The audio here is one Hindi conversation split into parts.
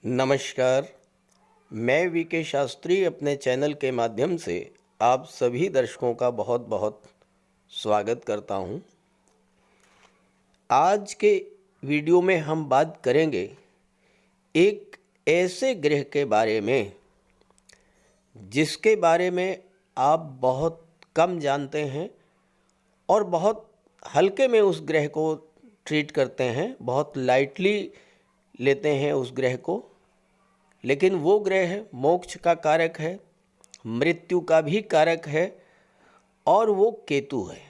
नमस्कार। मैं वीके शास्त्री अपने चैनल के माध्यम से आप सभी दर्शकों का बहुत बहुत स्वागत करता हूं। आज के वीडियो में हम बात करेंगे एक ऐसे ग्रह के बारे में जिसके बारे में आप बहुत कम जानते हैं और बहुत हल्के में उस ग्रह को ट्रीट करते हैं, बहुत लाइटली लेते हैं उस ग्रह को। लेकिन वो ग्रह मोक्ष का कारक है, मृत्यु का भी कारक है और वो केतु है।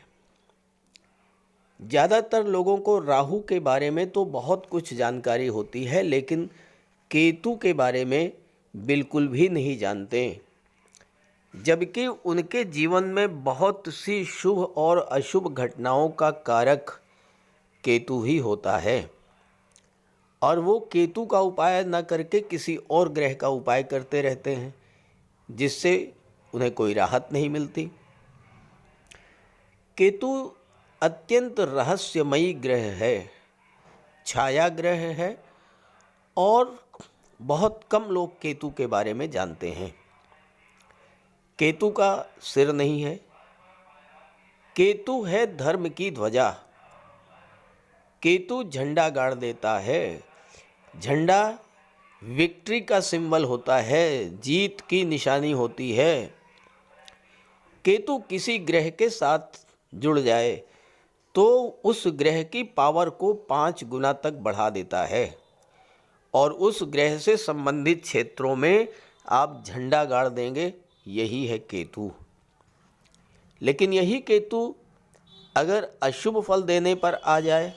ज़्यादातर लोगों को राहु के बारे में तो बहुत कुछ जानकारी होती है, लेकिन केतु के बारे में बिल्कुल भी नहीं जानते, जबकि उनके जीवन में बहुत सी शुभ और अशुभ घटनाओं का कारक केतु ही होता है। और वो केतु का उपाय न करके किसी और ग्रह का उपाय करते रहते हैं, जिससे उन्हें कोई राहत नहीं मिलती। केतु अत्यंत रहस्यमयी ग्रह है, छाया ग्रह है और बहुत कम लोग केतु के बारे में जानते हैं। केतु का सिर नहीं है, केतु है धर्म की ध्वजा। केतु झंडा गाड़ देता है। झंडा विक्ट्री का सिंबल होता है, जीत की निशानी होती है। केतु किसी ग्रह के साथ जुड़ जाए तो उस ग्रह की पावर को 5 गुना तक बढ़ा देता है और उस ग्रह से संबंधित क्षेत्रों में आप झंडा गाड़ देंगे। यही है केतु। लेकिन यही केतु अगर अशुभ फल देने पर आ जाए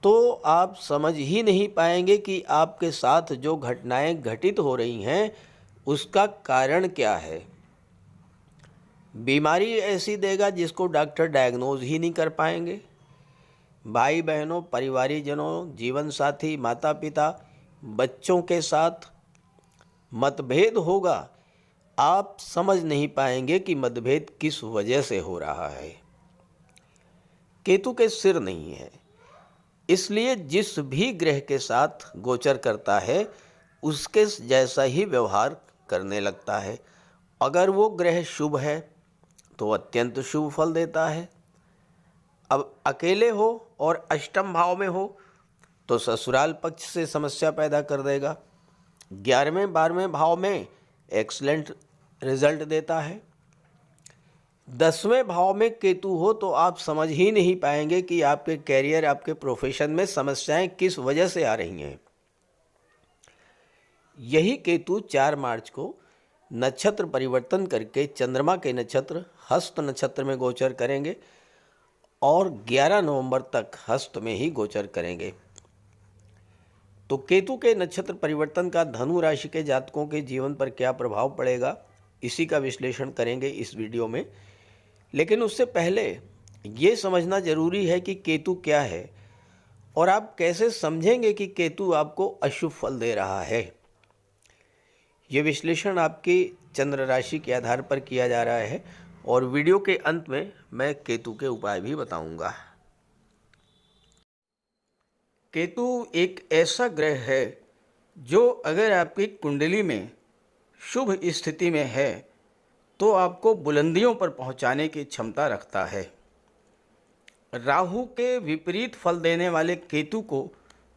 तो आप समझ ही नहीं पाएंगे कि आपके साथ जो घटनाएं घटित हो रही हैं उसका कारण क्या है। बीमारी ऐसी देगा जिसको डॉक्टर डायग्नोज ही नहीं कर पाएंगे। भाई बहनों, परिवारजनों, जीवन साथी, माता पिता, बच्चों के साथ मतभेद होगा। आप समझ नहीं पाएंगे कि मतभेद किस वजह से हो रहा है। केतु के सिर नहीं है, इसलिए जिस भी ग्रह के साथ गोचर करता है उसके जैसा ही व्यवहार करने लगता है। अगर वो ग्रह शुभ है तो अत्यंत शुभ फल देता है। अब अकेले हो और अष्टम भाव में हो तो ससुराल पक्ष से समस्या पैदा कर देगा। 11वें 12वें भाव में एक्सीलेंट रिजल्ट देता है। 10वें भाव में केतु हो तो आप समझ ही नहीं पाएंगे कि आपके कैरियर, आपके प्रोफेशन में समस्याएं किस वजह से आ रही हैं। यही केतु 4 मार्च को नक्षत्र परिवर्तन करके चंद्रमा के नक्षत्र हस्त नक्षत्र में गोचर करेंगे और 11 नवंबर तक हस्त में ही गोचर करेंगे। तो केतु के नक्षत्र परिवर्तन का धनु राशि के जातकों के जीवन पर क्या प्रभाव पड़ेगा, इसी का विश्लेषण करेंगे इस वीडियो में। लेकिन उससे पहले ये समझना जरूरी है कि केतु क्या है और आप कैसे समझेंगे कि केतु आपको अशुभ फल दे रहा है। ये विश्लेषण आपकी चंद्र राशि के आधार पर किया जा रहा है और वीडियो के अंत में मैं केतु के उपाय भी बताऊंगा। केतु एक ऐसा ग्रह है जो अगर आपकी कुंडली में शुभ स्थिति में है तो आपको बुलंदियों पर पहुंचाने की क्षमता रखता है। राहु के विपरीत फल देने वाले केतु को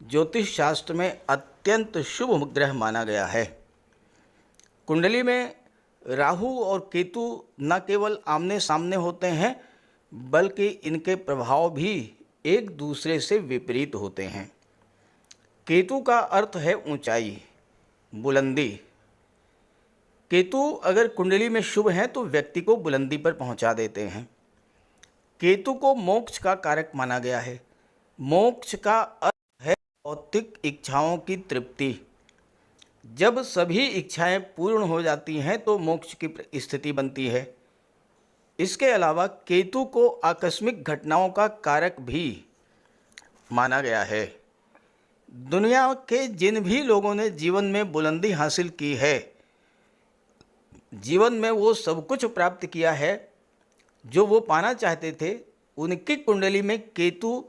ज्योतिष शास्त्र में अत्यंत शुभ ग्रह माना गया है। कुंडली में राहु और केतु न केवल आमने सामने होते हैं बल्कि इनके प्रभाव भी एक दूसरे से विपरीत होते हैं। केतु का अर्थ है ऊंचाई, बुलंदी। केतु अगर कुंडली में शुभ है तो व्यक्ति को बुलंदी पर पहुंचा देते हैं। केतु को मोक्ष का कारक माना गया है। मोक्ष का अर्थ है भौतिक इच्छाओं की तृप्ति। जब सभी इच्छाएं पूर्ण हो जाती हैं तो मोक्ष की स्थिति बनती है। इसके अलावा केतु को आकस्मिक घटनाओं का कारक भी माना गया है। दुनिया के जिन भी लोगों ने जीवन में बुलंदी हासिल की है, जीवन में वो सब कुछ प्राप्त किया है जो वो पाना चाहते थे, उनकी कुंडली में केतु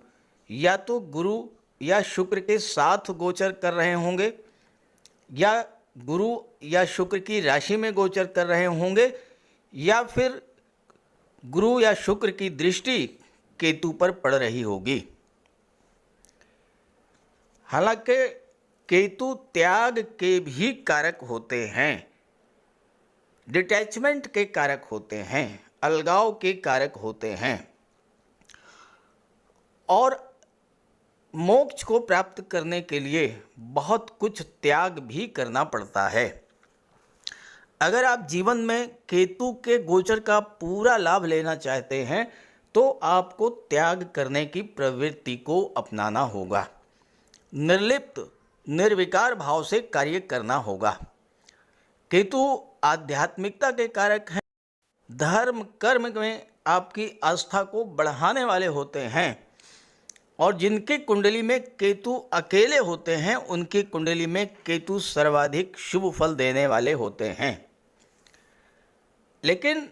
या तो गुरु या शुक्र के साथ गोचर कर रहे होंगे या गुरु या शुक्र की राशि में गोचर कर रहे होंगे, या फिर गुरु या शुक्र की दृष्टि केतु पर पड़ रही होगी। हालांकि केतु त्याग के भी कारक होते हैं, डिटैचमेंट के कारक होते हैं, अलगाव के कारक होते हैं, और मोक्ष को प्राप्त करने के लिए बहुत कुछ त्याग भी करना पड़ता है। अगर आप जीवन में केतु के गोचर का पूरा लाभ लेना चाहते हैं तो आपको त्याग करने की प्रवृत्ति को अपनाना होगा, निर्लिप्त निर्विकार भाव से कार्य करना होगा। केतु आध्यात्मिकता के कारक हैं, धर्म कर्म में आपकी आस्था को बढ़ाने वाले होते हैं, और जिनकी कुंडली में केतु अकेले होते हैं उनकी कुंडली में केतु सर्वाधिक शुभ फल देने वाले होते हैं। लेकिन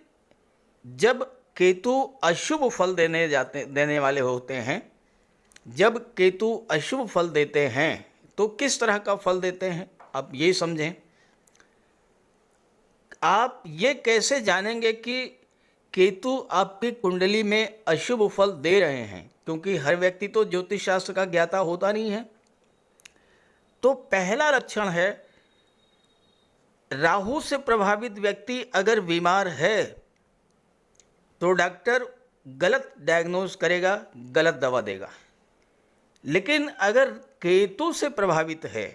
जब केतु अशुभ फल देने वाले होते हैं, जब केतु अशुभ फल देते हैं तो किस तरह का फल देते हैं आप ये समझें। आप ये कैसे जानेंगे कि केतु आपकी कुंडली में अशुभ फल दे रहे हैं, क्योंकि हर व्यक्ति तो ज्योतिष शास्त्र का ज्ञाता होता नहीं है। तो पहला लक्षण है, राहु से प्रभावित व्यक्ति अगर बीमार है तो डॉक्टर गलत डायग्नोज करेगा, गलत दवा देगा। लेकिन अगर केतु से प्रभावित है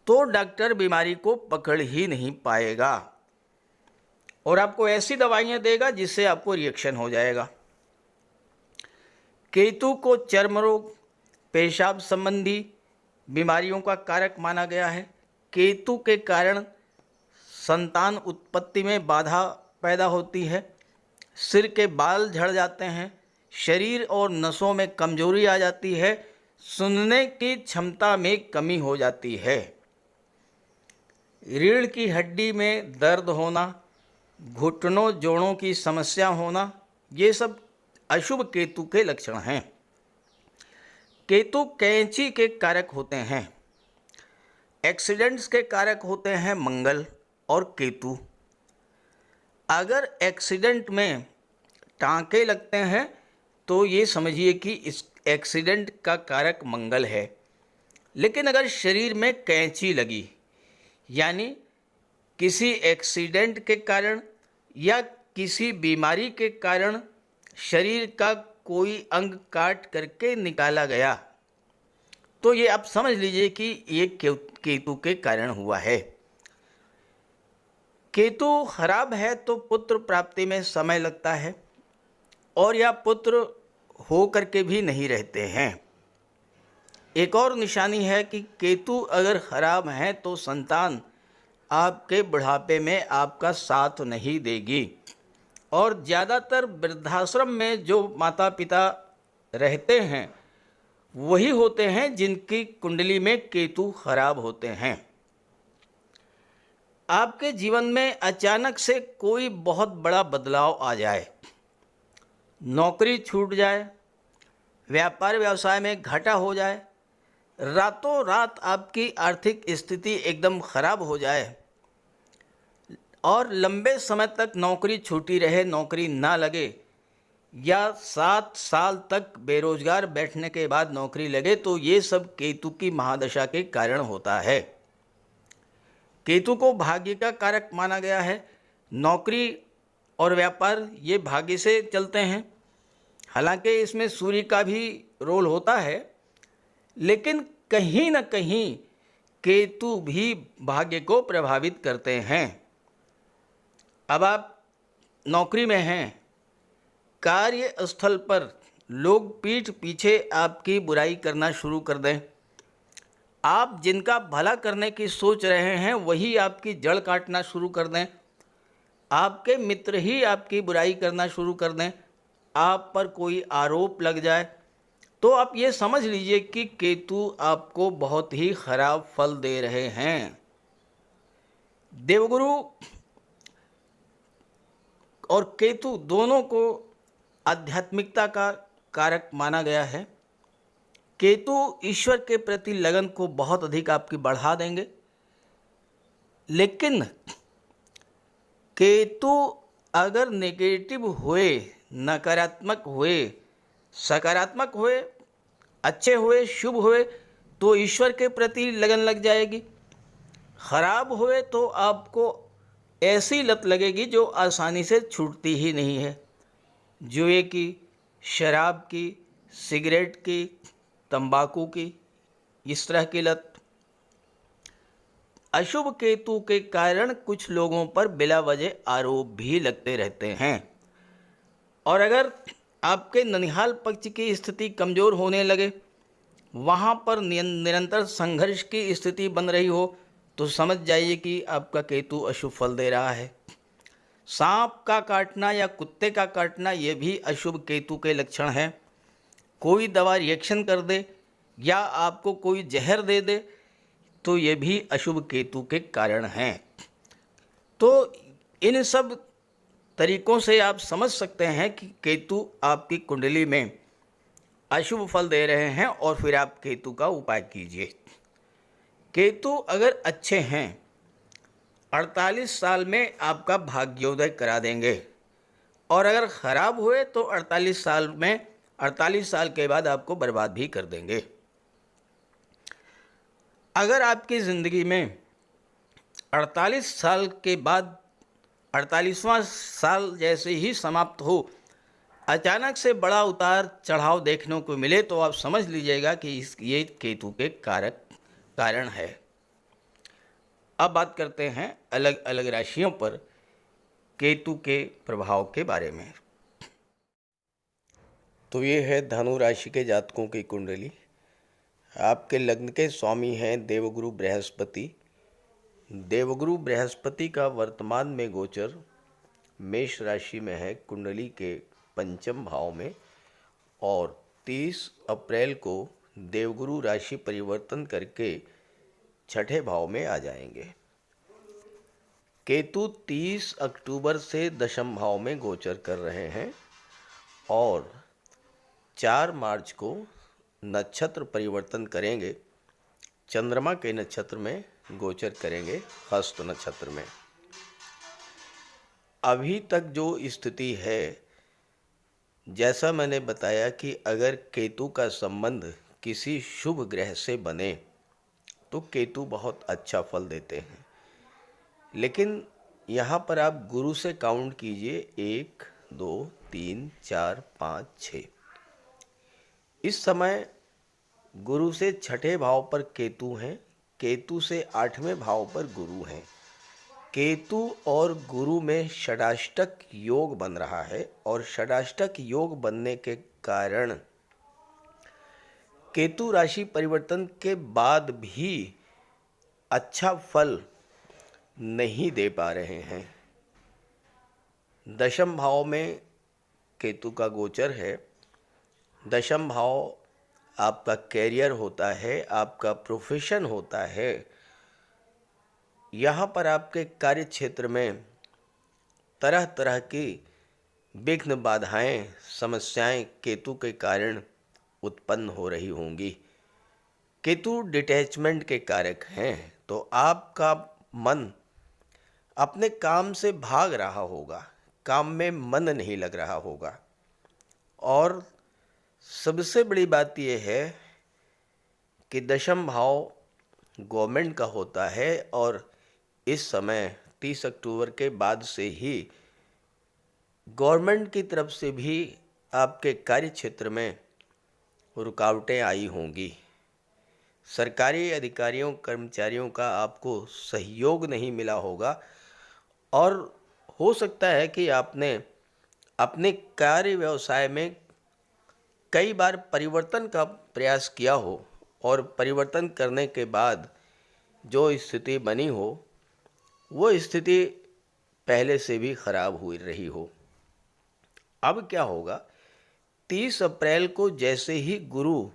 तो डॉक्टर बीमारी को पकड़ ही नहीं पाएगा और आपको ऐसी दवाइयाँ देगा जिससे आपको रिएक्शन हो जाएगा। केतु को चर्म रोग, पेशाब संबंधी बीमारियों का कारक माना गया है। केतु के कारण संतान उत्पत्ति में बाधा पैदा होती है, सिर के बाल झड़ जाते हैं, शरीर और नसों में कमजोरी आ जाती है, सुनने की क्षमता में कमी हो जाती है, रीढ़ की हड्डी में दर्द होना, घुटनों जोड़ों की समस्या होना, ये सब अशुभ केतु के लक्षण हैं। केतु कैंची के कारक होते हैं, एक्सीडेंट्स के कारक होते हैं मंगल और केतु। अगर एक्सीडेंट में टांके लगते हैं तो ये समझिए कि इस एक्सीडेंट का कारक मंगल है। लेकिन अगर शरीर में कैंची लगी, यानी किसी एक्सीडेंट के कारण या किसी बीमारी के कारण शरीर का कोई अंग काट करके निकाला गया, तो ये आप समझ लीजिए कि ये केतु के कारण हुआ है। केतु खराब है तो पुत्र प्राप्ति में समय लगता है और या पुत्र हो करके भी नहीं रहते हैं। एक और निशानी है कि केतु अगर खराब है तो संतान आपके बुढ़ापे में आपका साथ नहीं देगी, और ज़्यादातर वृद्धाश्रम में जो माता पिता रहते हैं वही होते हैं जिनकी कुंडली में केतु खराब होते हैं। आपके जीवन में अचानक से कोई बहुत बड़ा बदलाव आ जाए, नौकरी छूट जाए, व्यापार व्यवसाय में घाटा हो जाए, रातों रात आपकी आर्थिक स्थिति एकदम खराब हो जाए और लंबे समय तक नौकरी छूटी रहे, नौकरी ना लगे, या 7 साल तक बेरोजगार बैठने के बाद नौकरी लगे, तो ये सब केतु की महादशा के कारण होता है। केतु को भाग्य का कारक माना गया है। नौकरी और व्यापार ये भाग्य से चलते हैं। हालांकि इसमें सूर्य का भी रोल होता है, लेकिन कहीं न कहीं केतु भी भाग्य को प्रभावित करते हैं। अब आप नौकरी में हैं, कार्यस्थल पर लोग पीठ पीछे आपकी बुराई करना शुरू कर दें, आप जिनका भला करने की सोच रहे हैं वही आपकी जड़ काटना शुरू कर दें, आपके मित्र ही आपकी बुराई करना शुरू कर दें, आप पर कोई आरोप लग जाए, तो आप ये समझ लीजिए कि केतु आपको बहुत ही खराब फल दे रहे हैं। देवगुरु और केतु दोनों को आध्यात्मिकता का कारक माना गया है। केतु ईश्वर के प्रति लगन को बहुत अधिक आपकी बढ़ा देंगे, लेकिन केतु अगर नेगेटिव हुए, नकारात्मक हुए, सकारात्मक हुए, अच्छे हुए, शुभ हुए, तो ईश्वर के प्रति लगन लग जाएगी। खराब हुए तो आपको ऐसी लत लगेगी जो आसानी से छूटती ही नहीं है। जुए की, शराब की, सिगरेट की, तंबाकू की, इस तरह की लत। अशुभ केतु के कारण कुछ लोगों पर बिला वजह आरोप भी लगते रहते हैं। और अगर आपके ननिहाल पक्ष की स्थिति कमज़ोर होने लगे, वहाँ पर निरंतर संघर्ष की स्थिति बन रही हो, तो समझ जाइए कि आपका केतु अशुभ फल दे रहा है। सांप का काटना या कुत्ते का काटना ये भी अशुभ केतु के लक्षण हैं। कोई दवा रिएक्शन कर दे या आपको कोई जहर दे दे, तो ये भी अशुभ केतु के कारण हैं। तो इन सब तरीकों से आप समझ सकते हैं कि केतु आपकी कुंडली में अशुभ फल दे रहे हैं, और फिर आप केतु का उपाय कीजिए। केतु अगर अच्छे हैं, 48 साल में आपका भाग्योदय करा देंगे, और अगर ख़राब हुए तो 48 साल के बाद आपको बर्बाद भी कर देंगे। अगर आपकी ज़िंदगी में 48 साल के बाद 48वां साल जैसे ही समाप्त हो, अचानक से बड़ा उतार चढ़ाव देखने को मिले, तो आप समझ लीजिएगा कि ये केतु के कारण है। अब बात करते हैं अलग अलग राशियों पर केतु के प्रभाव के बारे में। तो ये है धनु राशि के जातकों की कुंडली। आपके लग्न के स्वामी हैं देवगुरु बृहस्पति। देवगुरु बृहस्पति का वर्तमान में गोचर मेष राशि में है, कुंडली के पंचम भाव में, और 30 अप्रैल को देवगुरु राशि परिवर्तन करके छठे भाव में आ जाएंगे। केतु 30 अक्टूबर से दशम भाव में गोचर कर रहे हैं और 4 मार्च को नक्षत्र परिवर्तन करेंगे, चंद्रमा के नक्षत्र में गोचर करेंगे, हस्त नक्षत्र में। अभी तक जो स्थिति है, जैसा मैंने बताया कि अगर केतु का संबंध किसी शुभ ग्रह से बने तो केतु बहुत अच्छा फल देते हैं, लेकिन यहाँ पर आप गुरु से काउंट कीजिए, 1 2 3 4 5 6। इस समय गुरु से छठे भाव पर केतु हैं, केतु से 8वें भाव पर गुरु हैं। केतु और गुरु में षडाष्टक योग बन रहा है, और षडाष्टक योग बनने के कारण केतु राशि परिवर्तन के बाद भी अच्छा फल नहीं दे पा रहे हैं। दशम भाव में केतु का गोचर है। दशम भाव आपका कैरियर होता है, आपका प्रोफेशन होता है। यहाँ पर आपके कार्य क्षेत्र में तरह तरह की विघ्न, बाधाएं, समस्याएं केतु के कारण उत्पन्न हो रही होंगी। केतु डिटैचमेंट के कारक हैं, तो आपका मन अपने काम से भाग रहा होगा, काम में मन नहीं लग रहा होगा। और सबसे बड़ी बात यह है कि दशम भाव गवर्नमेंट का होता है, और इस समय 30 अक्टूबर के बाद से ही गवर्नमेंट की तरफ से भी आपके कार्य क्षेत्र में रुकावटें आई होंगी। सरकारी अधिकारियों, कर्मचारियों का आपको सहयोग नहीं मिला होगा, और हो सकता है कि आपने अपने कार्य व्यवसाय में कई बार परिवर्तन का प्रयास किया हो, और परिवर्तन करने के बाद जो स्थिति बनी हो, वो स्थिति पहले से भी खराब हुई रही हो। अब क्या होगा, 30 अप्रैल को जैसे ही गुरु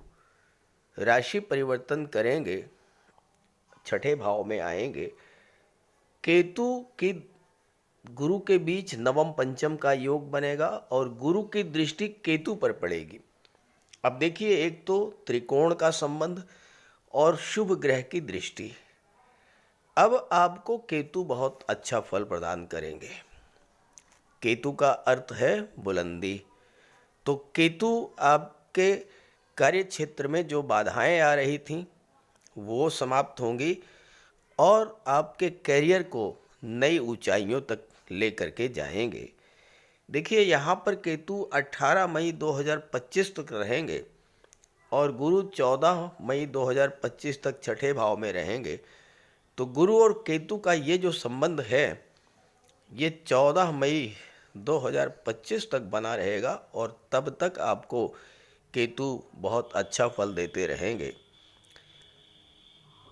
राशि परिवर्तन करेंगे, छठे भाव में आएंगे, केतु की गुरु के बीच नवम पंचम का योग बनेगा, और गुरु की दृष्टि केतु पर पड़ेगी, अब देखिए, एक तो त्रिकोण का संबंध और शुभ ग्रह की दृष्टि। अब आपको केतु बहुत अच्छा फल प्रदान करेंगे। केतु का अर्थ है बुलंदी। तो केतु आपके कार्य क्षेत्र में जो बाधाएं आ रही थीं वो समाप्त होंगी और आपके करियर को नई ऊंचाइयों तक लेकर के जाएंगे। देखिए, यहाँ पर केतु 18 मई 2025 तक रहेंगे और गुरु 14 मई 2025 तक छठे भाव में रहेंगे। तो गुरु और केतु का ये जो संबंध है ये 14 मई 2025 तक बना रहेगा और तब तक आपको केतु बहुत अच्छा फल देते रहेंगे।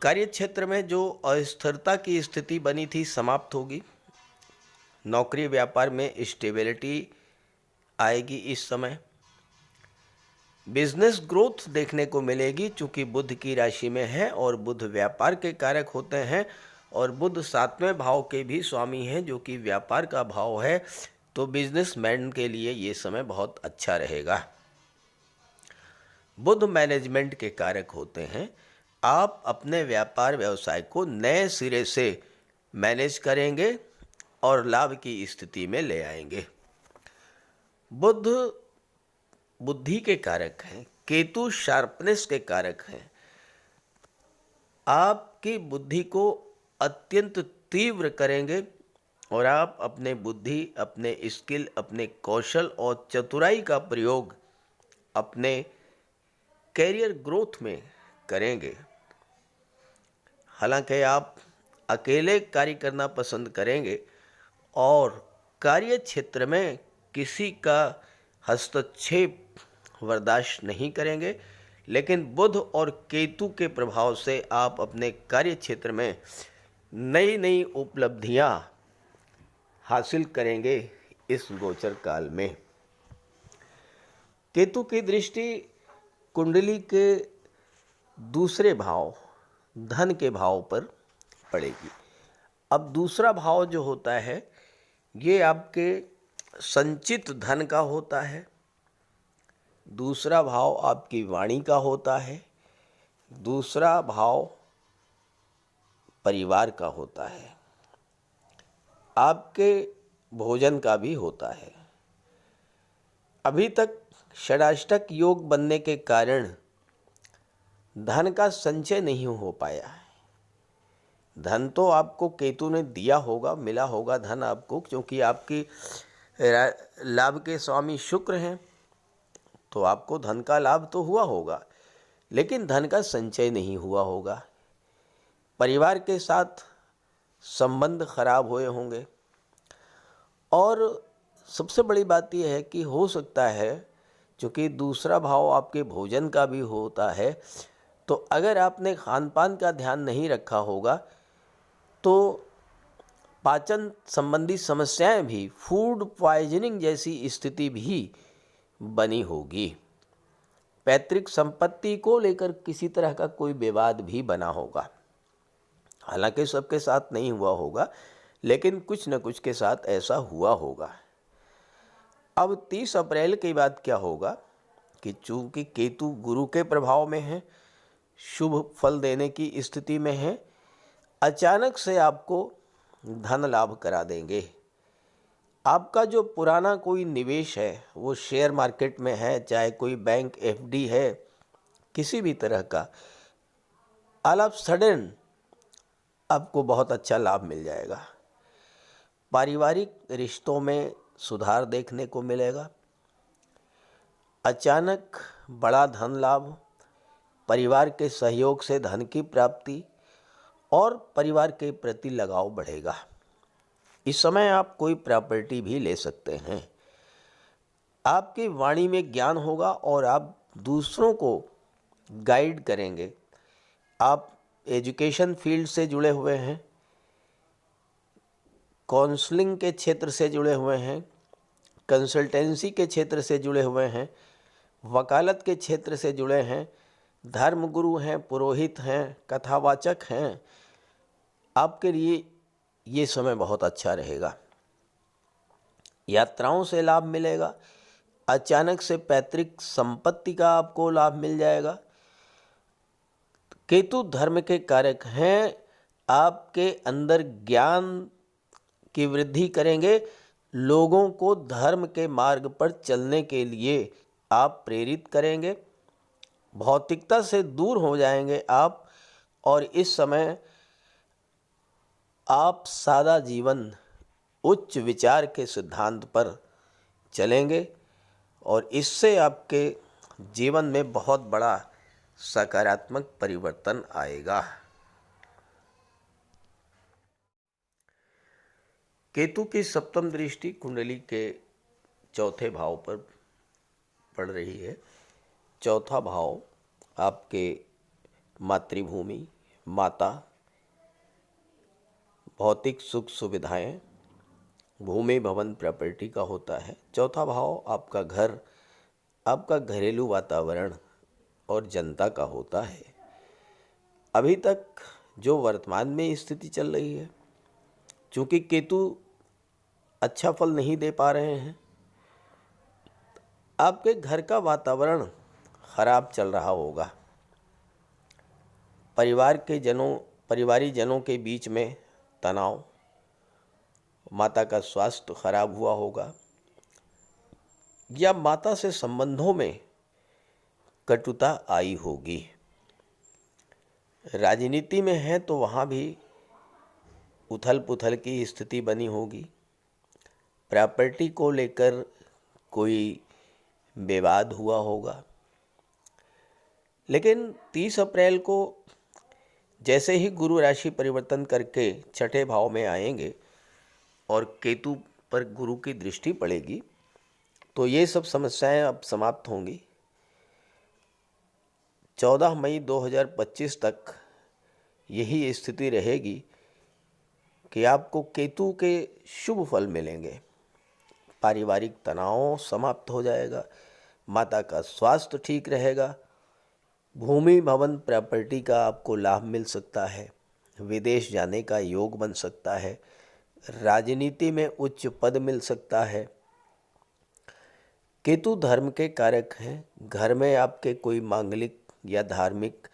कार्य क्षेत्र में जो अस्थिरता की स्थिति बनी थी समाप्त होगी। नौकरी व्यापार में स्टेबिलिटी आएगी। इस समय बिजनेस ग्रोथ देखने को मिलेगी, चूँकि बुध की राशि में है और बुध व्यापार के कारक होते हैं और बुध 7वें भाव के भी स्वामी हैं जो कि व्यापार का भाव है। तो बिजनेसमैन के लिए ये समय बहुत अच्छा रहेगा। बुध मैनेजमेंट के कारक होते हैं। आप अपने व्यापार व्यवसाय को नए सिरे से मैनेज करेंगे और लाभ की स्थिति में ले आएंगे। बुध बुद्धि के कारक हैं, केतु शार्पनेस के कारक हैं। आपकी बुद्धि को अत्यंत तीव्र करेंगे और आप अपने बुद्धि, अपने स्किल, अपने कौशल और चतुराई का प्रयोग अपने कैरियर ग्रोथ में करेंगे। हालांकि आप अकेले कार्य करना पसंद करेंगे और कार्य क्षेत्र में किसी का हस्तक्षेप बर्दाश्त नहीं करेंगे, लेकिन बुध और केतु के प्रभाव से आप अपने कार्य क्षेत्र में नई नई उपलब्धियां हासिल करेंगे। इस गोचर काल में केतु की दृष्टि कुंडली के दूसरे भाव धन के भाव पर पड़ेगी। अब दूसरा भाव जो होता है ये आपके संचित धन का होता है। दूसरा भाव आपकी वाणी का होता है। दूसरा भाव परिवार का होता है। आपके भोजन का भी होता है। अभी तक षडाष्टक योग बनने के कारण धन का संचय नहीं हो पाया है। धन तो आपको केतु ने दिया होगा, मिला होगा धन आपको, क्योंकि आपकी लाभ के स्वामी शुक्र हैं, तो आपको धन का लाभ तो हुआ होगा, लेकिन धन का संचय नहीं हुआ होगा। परिवार के साथ संबंध खराब हुए होंगे और सबसे बड़ी बात यह है कि हो सकता है, क्योंकि दूसरा भाव आपके भोजन का भी होता है, तो अगर आपने खान पान का ध्यान नहीं रखा होगा तो पाचन संबंधी समस्याएं भी, फूड पॉइजनिंग जैसी स्थिति भी बनी होगी। पैतृक संपत्ति को लेकर किसी तरह का कोई विवाद भी बना होगा। हालांकि सबके साथ नहीं हुआ होगा, लेकिन कुछ न कुछ के साथ ऐसा हुआ होगा। अब 30 अप्रैल के बाद क्या होगा कि चूंकि केतु गुरु के प्रभाव में है, शुभ फल देने की स्थिति में है, अचानक से आपको धन लाभ करा देंगे। आपका जो पुराना कोई निवेश है वो शेयर मार्केट में है, चाहे कोई बैंक एफडी है, किसी भी तरह का, ऑल ऑफ सडन आपको बहुत अच्छा लाभ मिल जाएगा। पारिवारिक रिश्तों में सुधार देखने को मिलेगा। अचानक बड़ा धन लाभ, परिवार के सहयोग से धन की प्राप्ति और परिवार के प्रति लगाव बढ़ेगा। इस समय आप कोई प्रॉपर्टी भी ले सकते हैं। आपकी वाणी में ज्ञान होगा और आप दूसरों को गाइड करेंगे। आप एजुकेशन फील्ड से जुड़े हुए हैं, काउंसलिंग के क्षेत्र से जुड़े हुए हैं, कंसल्टेंसी के क्षेत्र से जुड़े हुए हैं, वकालत के क्षेत्र से जुड़े हैं, धर्मगुरु हैं, पुरोहित हैं, कथावाचक हैं, आपके लिए ये समय बहुत अच्छा रहेगा। यात्राओं से लाभ मिलेगा। अचानक से पैतृक संपत्ति का आपको लाभ मिल जाएगा। केतु धर्म के कारक हैं, आपके अंदर ज्ञान की वृद्धि करेंगे, लोगों को धर्म के मार्ग पर चलने के लिए आप प्रेरित करेंगे, भौतिकता से दूर हो जाएंगे आप, और इस समय आप सादा जीवन, उच्च विचार के सिद्धांत पर चलेंगे और इससे आपके जीवन में बहुत बड़ा सकारात्मक परिवर्तन आएगा। केतु की सप्तम दृष्टि कुंडली के चौथे भाव पर पड़ रही है। चौथा भाव आपके मातृभूमि, माता, भौतिक सुख सुविधाएं, भूमि भवन प्रॉपर्टी का होता है। चौथा भाव आपका घर, आपका घरेलू वातावरण और जनता का होता है। अभी तक जो वर्तमान में स्थिति चल रही है, चूँकि केतु अच्छा फल नहीं दे पा रहे हैं, आपके घर का वातावरण खराब चल रहा होगा। परिवारी जनों के बीच में तनाव, माता का स्वास्थ्य खराब हुआ होगा या माता से संबंधों में कटुता आई होगी। राजनीति में है तो वहाँ भी उथल पुथल की स्थिति बनी होगी। प्रॉपर्टी को लेकर कोई विवाद हुआ होगा। लेकिन 30 अप्रैल को जैसे ही गुरु राशि परिवर्तन करके छठे भाव में आएंगे और केतु पर गुरु की दृष्टि पड़ेगी, तो ये सब समस्याएं अब समाप्त होंगी। 14 मई 2025 तक यही स्थिति रहेगी कि आपको केतु के शुभ फल मिलेंगे। पारिवारिक तनाव समाप्त हो जाएगा, माता का स्वास्थ्य ठीक रहेगा, भूमि भवन प्रॉपर्टी का आपको लाभ मिल सकता है, विदेश जाने का योग बन सकता है, राजनीति में उच्च पद मिल सकता है। केतु धर्म के कारक हैं, घर में आपके कोई मांगलिक या धार्मिक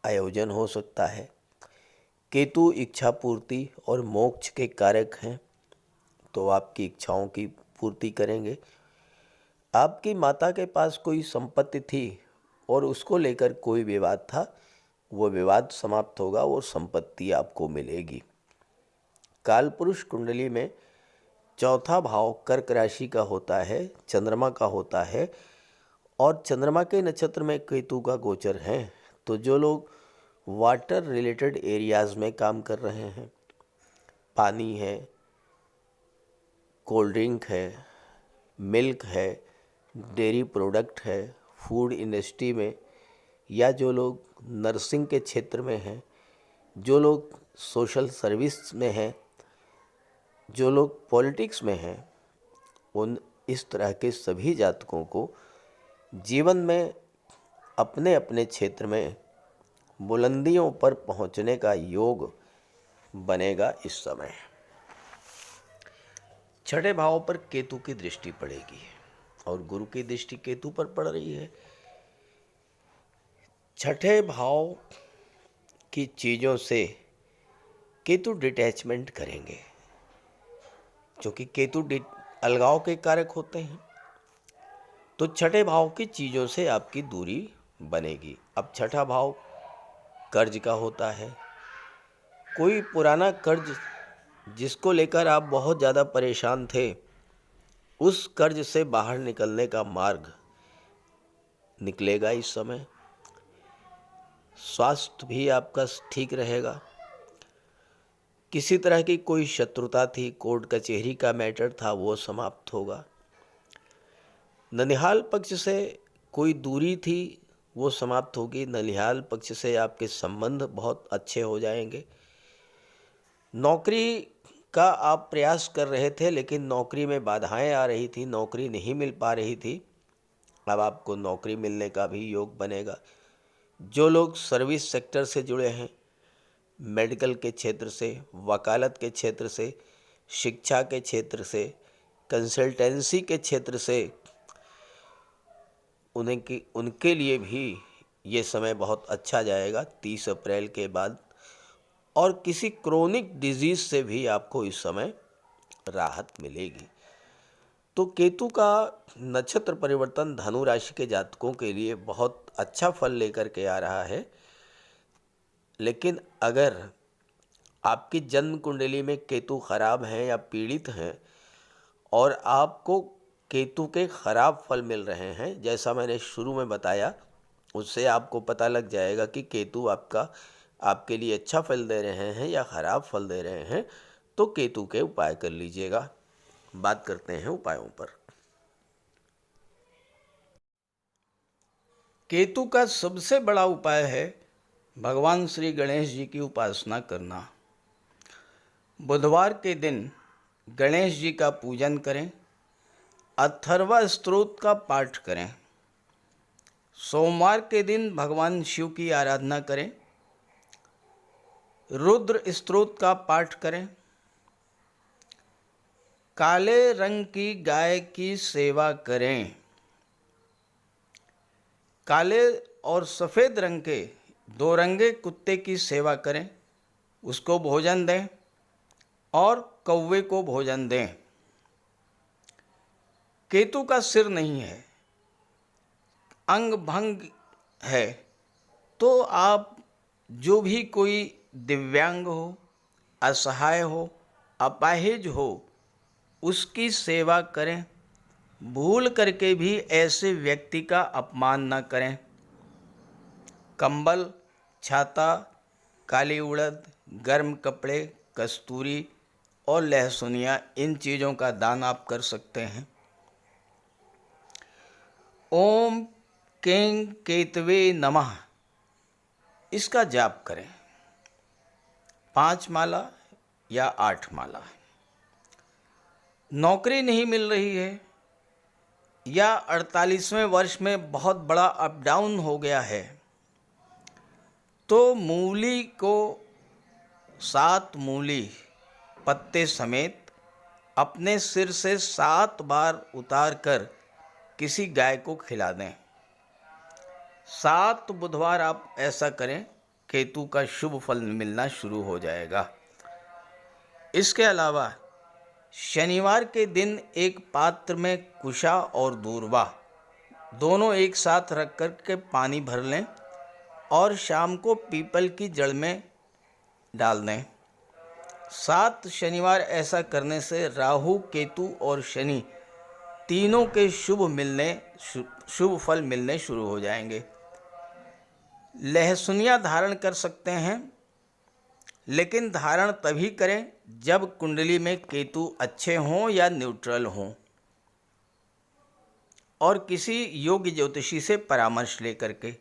आयोजन हो सकता है। केतु इच्छा पूर्ति और मोक्ष के कारक हैं, तो आपकी इच्छाओं की पूर्ति करेंगे। आपकी माता के पास कोई संपत्ति थी और उसको लेकर कोई विवाद था, वो विवाद समाप्त होगा और संपत्ति आपको मिलेगी। कालपुरुष कुंडली में चौथा भाव कर्क राशि का होता है, चंद्रमा का होता है, और चंद्रमा के नक्षत्र में केतु का गोचर है। तो जो लोग वाटर रिलेटेड एरियाज़ में काम कर रहे हैं, पानी है, कोल्ड ड्रिंक है, मिल्क है, डेयरी प्रोडक्ट है, फूड इंडस्ट्री में, या जो लोग नर्सिंग के क्षेत्र में हैं, जो लोग सोशल सर्विस में हैं, जो लोग पॉलिटिक्स में हैं, उन इस तरह के सभी जातकों को जीवन में अपने अपने क्षेत्र में बुलंदियों पर पहुंचने का योग बनेगा। इस समय छठे भाव पर केतु की दृष्टि पड़ेगी और गुरु की दृष्टि केतु पर पड़ रही है। छठे भाव की चीज़ों से केतु डिटैचमेंट करेंगे, क्योंकि केतु अलगाव के कारक होते हैं। तो छठे भाव की चीज़ों से आपकी दूरी बनेगी। अब छठा भाव कर्ज का होता है। कोई पुराना कर्ज जिसको लेकर आप बहुत ज़्यादा परेशान थे, उस कर्ज से बाहर निकलने का मार्ग निकलेगा इस समय। स्वास्थ्य भी आपका ठीक रहेगा। किसी तरह की कोई शत्रुता थी, कोर्ट कचहरी का मैटर था, वो समाप्त होगा। ननिहाल पक्ष से कोई दूरी थी, वो समाप्त होगी। ननिहाल पक्ष से आपके संबंध बहुत अच्छे हो जाएंगे। नौकरी का आप प्रयास कर रहे थे, लेकिन नौकरी में बाधाएं आ रही थी, नौकरी नहीं मिल पा रही थी। अब आपको नौकरी मिलने का भी योग बनेगा। जो लोग सर्विस सेक्टर से जुड़े हैं, मेडिकल के क्षेत्र से, वकालत के क्षेत्र से, शिक्षा के क्षेत्र से, कंसल्टेंसी के क्षेत्र से, उनके लिए भी ये समय बहुत अच्छा जाएगा 30 अप्रैल के बाद। और किसी क्रोनिक डिजीज़ से भी आपको इस समय राहत मिलेगी। तो केतु का नक्षत्र परिवर्तन धनु राशि के जातकों के लिए बहुत अच्छा फल लेकर के आ रहा है। लेकिन अगर आपकी जन्म कुंडली में केतु खराब हैं या पीड़ित हैं और आपको केतु के खराब फल मिल रहे हैं, जैसा मैंने शुरू में बताया, उससे आपको पता लग जाएगा कि केतु आपके लिए अच्छा फल दे रहे हैं या खराब फल दे रहे हैं। तो केतु के उपाय कर लीजिएगा। बात करते हैं उपायों पर। केतु का सबसे बड़ा उपाय है भगवान श्री गणेश जी की उपासना करना। बुधवार के दिन गणेश जी का पूजन करें, अथर्वा स्तोत्र का पाठ करें। सोमवार के दिन भगवान शिव की आराधना करें, रुद्र स्तोत्र का पाठ करें। काले रंग की गाय की सेवा करें। काले और सफ़ेद रंग के दो रंगे कुत्ते की सेवा करें, उसको भोजन दें और कौवे को भोजन दें। केतु का सिर नहीं है, अंग भंग है, तो आप जो भी कोई दिव्यांग हो, असहाय हो, अपाहिज हो, उसकी सेवा करें। भूल करके भी ऐसे व्यक्ति का अपमान न करें। कंबल, छाता, काली उड़द, गर्म कपड़े, कस्तूरी और लहसुनिया, इन चीज़ों का दान आप कर सकते हैं। ओम कें केतवे नमः, इसका जाप करें 5 माला या 8 माला। नौकरी नहीं मिल रही है या 48वें वर्ष में बहुत बड़ा अप डाउन हो गया है, तो मूली को 7 मूली पत्ते समेत अपने सिर से 7 बार उतार कर किसी गाय को खिला दें। 7 बुधवार आप ऐसा करें, केतु का शुभ फल मिलना शुरू हो जाएगा। इसके अलावा शनिवार के दिन एक पात्र में कुशा और दूर्वा दोनों एक साथ रख कर के पानी भर लें और शाम को पीपल की जड़ में डाल दें। 7 शनिवार ऐसा करने से राहु, केतु और शनि तीनों के शुभ फल मिलने शुरू हो जाएंगे। लहसुनिया धारण कर सकते हैं, लेकिन धारण तभी करें जब कुंडली में केतु अच्छे हों या न्यूट्रल हों, और किसी योग्य ज्योतिषी से परामर्श लेकर के।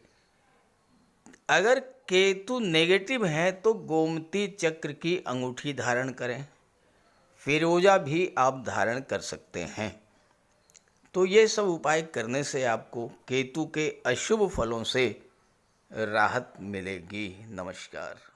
अगर केतु नेगेटिव है तो गोमती चक्र की अंगूठी धारण करें, फिरोजा भी आप धारण कर सकते हैं। तो ये सब उपाय करने से आपको केतु के अशुभ फलों से राहत मिलेगी। नमस्कार।